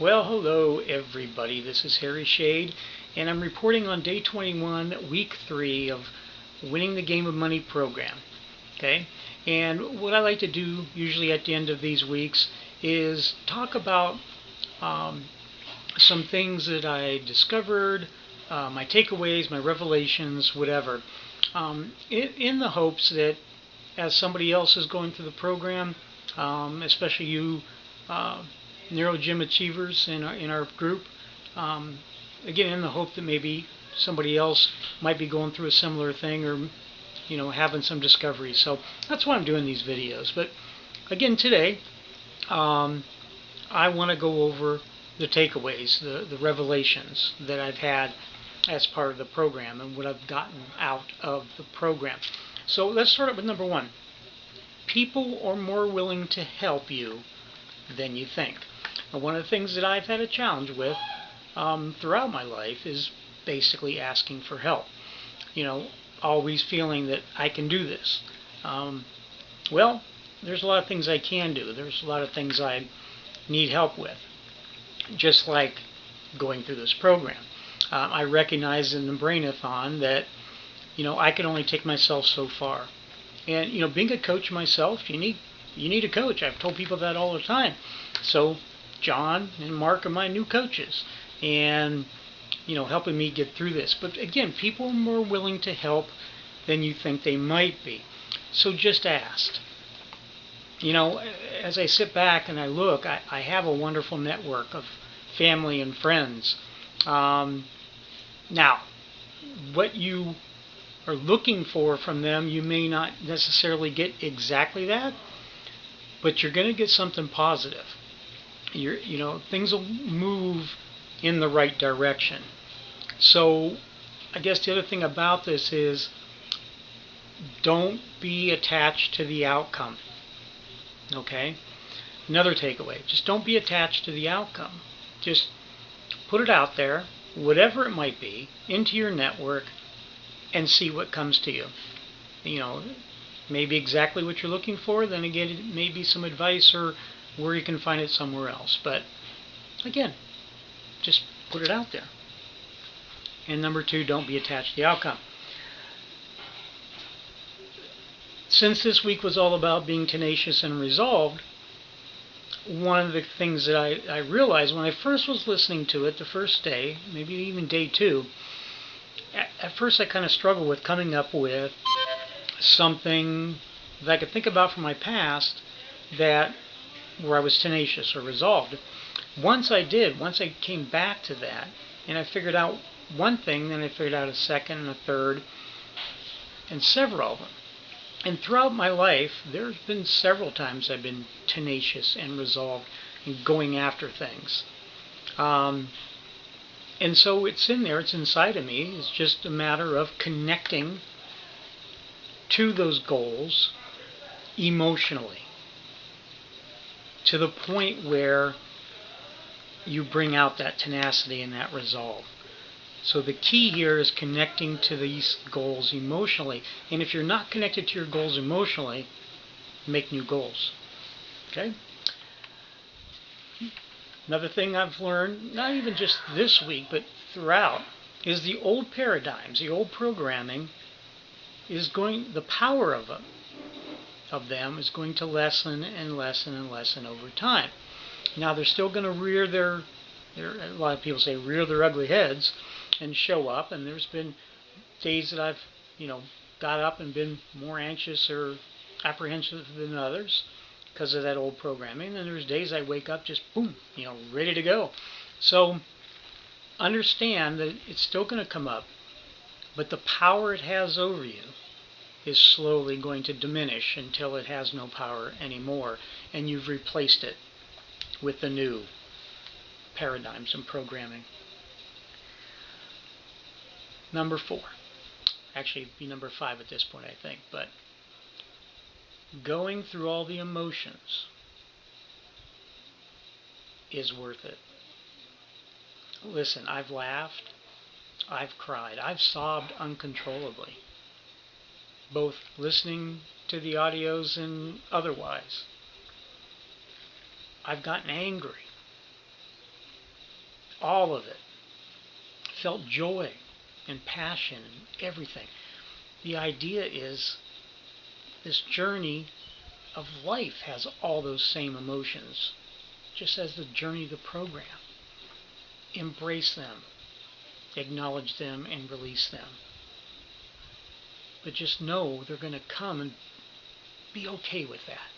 Well, hello everybody. This is Harry Shade, and I'm reporting on day 21, week 3 of Winning the Game of Money program. Okay? And what I like to do usually at the end of these weeks is talk about um, some things that I discovered, my takeaways, my revelations, whatever, in the hopes that as somebody else is going through the program, especially you Neuro Gym Achievers in our group, um, again in the hope that maybe somebody else might be going through a similar thing or having some discoveries. So that's why I'm doing these videos. But again today, um, I want to go over the takeaways, the revelations that I've had as part of the program and what I've gotten out of the program. So let's start with number one. People are more willing to help you than you think. And one of the things that I've had a challenge with throughout my life is basically asking for help. Always feeling that I can do this. Um, well, there's a lot of things I can do. There's a lot of things I need help with, just like going through this program. I recognize in the Brainathon that I can only take myself so far, and being a coach myself, you need a coach. I've told people that all the time. So John and Mark are my new coaches, and helping me get through this. But again, people are more willing to help than you think they might be. So just ask. As I sit back and I look, I have a wonderful network of family and friends. Now, what you are looking for from them, you may not necessarily get exactly that, but you're going to get something positive. Things will move in the right direction. So I guess the other thing about this is don't be attached to the outcome. Okay? Another takeaway, just don't be attached to the outcome. Just put it out there, whatever it might be, into your network and see what comes to you. Maybe exactly what you're looking for, then again, it may be some advice or where you can find it somewhere else. But again, just put it out there. And number two, don't be attached to the outcome. Since this week was all about being tenacious and resolved, one of the things that I realized when I first was listening to it the first day, maybe even day two, at first I kind of struggled with coming up with something that I could think about from my past where I was tenacious or resolved. Once I came back to that, and I figured out one thing, then I figured out a second and a third, and several of them. And throughout my life, there's been several times I've been tenacious and resolved and going after things. And so it's in there, it's inside of me. It's just a matter of connecting to those goals emotionally to the point where you bring out that tenacity and that resolve. So the key here is connecting to these goals emotionally. And if you're not connected to your goals emotionally, make new goals. Okay? Another thing I've learned, not even just this week, but throughout, is the old paradigms, the old programming the power of them is going to lessen and lessen and lessen over time. Now they're still going to rear a lot of people say rear their ugly heads and show up, and there's been days that I've got up and been more anxious or apprehensive than others because of that old programming, and there's days I wake up just boom, ready to go. So understand that it's still going to come up, but the power it has over you is slowly going to diminish until it has no power anymore, and you've replaced it with the new paradigms and programming. Number 4. Actually, it'd be number 5 at this point, I think. But going through all the emotions is worth it. Listen, I've laughed, I've cried, I've sobbed uncontrollably, both listening to the audios and otherwise. I've gotten angry. all of it. Felt joy and passion and everything. The idea is this journey of life has all those same emotions, just as the journey of the program. Embrace them, acknowledge them, and release them. But just know they're going to come, and be okay with that.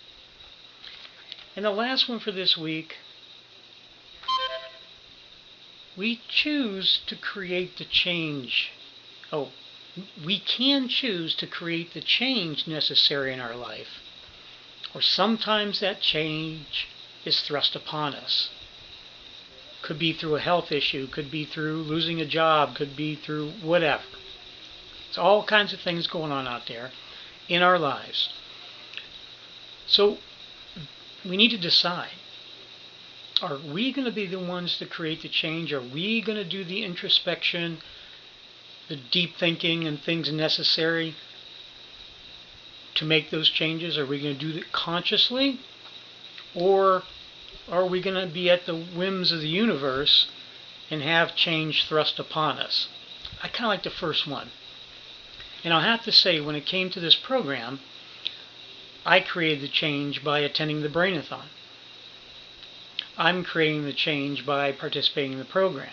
And the last one for this week, we choose to create the change. We can choose to create the change necessary in our life. Or sometimes that change is thrust upon us. Could be through a health issue, could be through losing a job, could be through whatever. It's all kinds of things going on out there in our lives. So we need to decide, are we going to be the ones to create the change? Are we going to do the introspection, the deep thinking and things necessary to make those changes? Are we going to do it consciously? Or are we going to be at the whims of the universe and have change thrust upon us? I kind of like the first one. And I'll have to say, when it came to this program, I created the change by attending the Brainathon. I'm creating the change by participating in the program.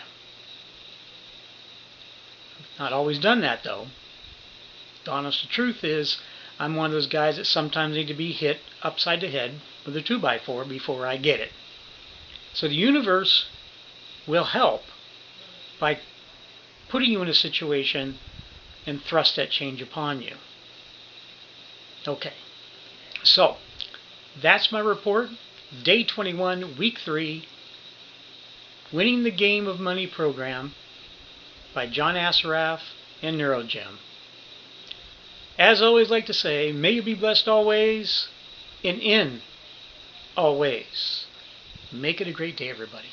I've not always done that, though. The honest truth is, I'm one of those guys that sometimes need to be hit upside the head with a 2x4 before I get it. So the universe will help by putting you in a situation and thrust that change upon you. Okay, so that's my report. Day 21, Week 3, Winning the Game of Money program by John Assaraf and NeuroGym. As I always like to say, may you be blessed always and in always. Make it a great day, everybody.